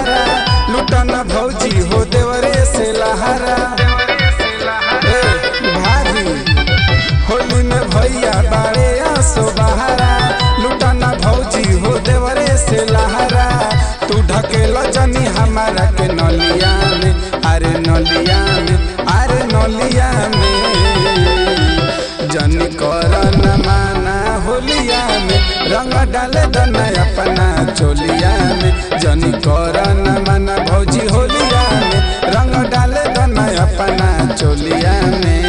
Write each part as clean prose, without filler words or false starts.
लहारा लुटन भौजी हो देवरे से लहारा। भाभी होली में भैया बाड़े आसो बहारा लुटन भौजी हो देवरे से लहारा। तू ढकेल जनी हमारा के नलिया में अरे नलिया में अरे नलिया में जनी कर न माना होलिया में रंग डाले दना अपना चोलिया में। जनी कर न माना भौजी होलिया में रंग डाले दना अपना चोलिया में।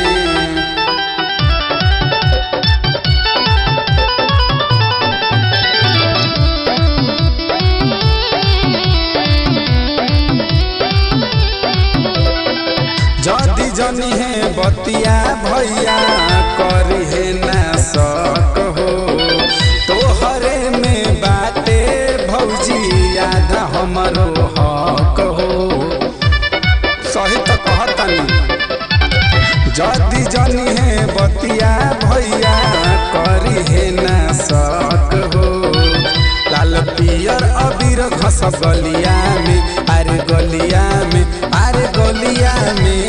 जदी जनी है बतिया भैया करी है ना शक हो तोहरे में बाटे भौजी आधा हमरो हक हो। सही तो कहतनी जदी जनी है बतिया भैया करी है ना शक हो। लाल पियर अबीर घस गलिया में अरे गलिया में अरे गलिया में।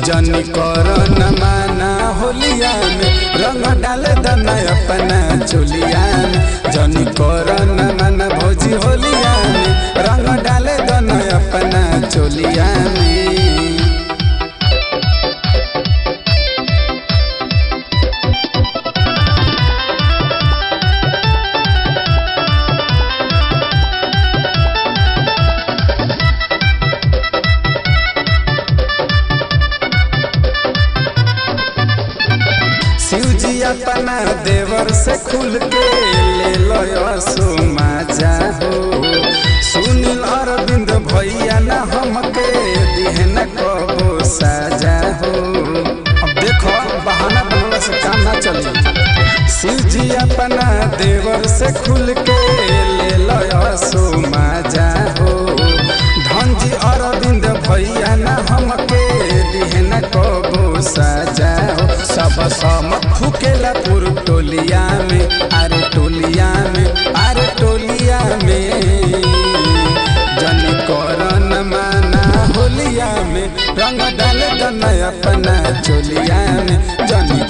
जनी कर न माना होलिया में रंग डाल दना अपना चोलिया में। जनी कर न माना भौजी होलिया में रंग डाल दना अपना चोलिया में। शिवजी अपना देवर से खुल के ले लो सो मजा हो। सुनील अरविंद भैया न हमके दिहन कबो साजा हो। अब देखो बहाना बनला से काम ना चली। शिवजी अपना देवर से खुल के ले लो सो मजा हो। धनजी अरविंद भैया न हमके दिहन कबो साजा हो। सब समत फुकेला पुर टोलिया में अरे टोलिया में अरे टोलिया में। जनी कर न माना होलिया में रंग डाल दना अपना चोलिया में। जनी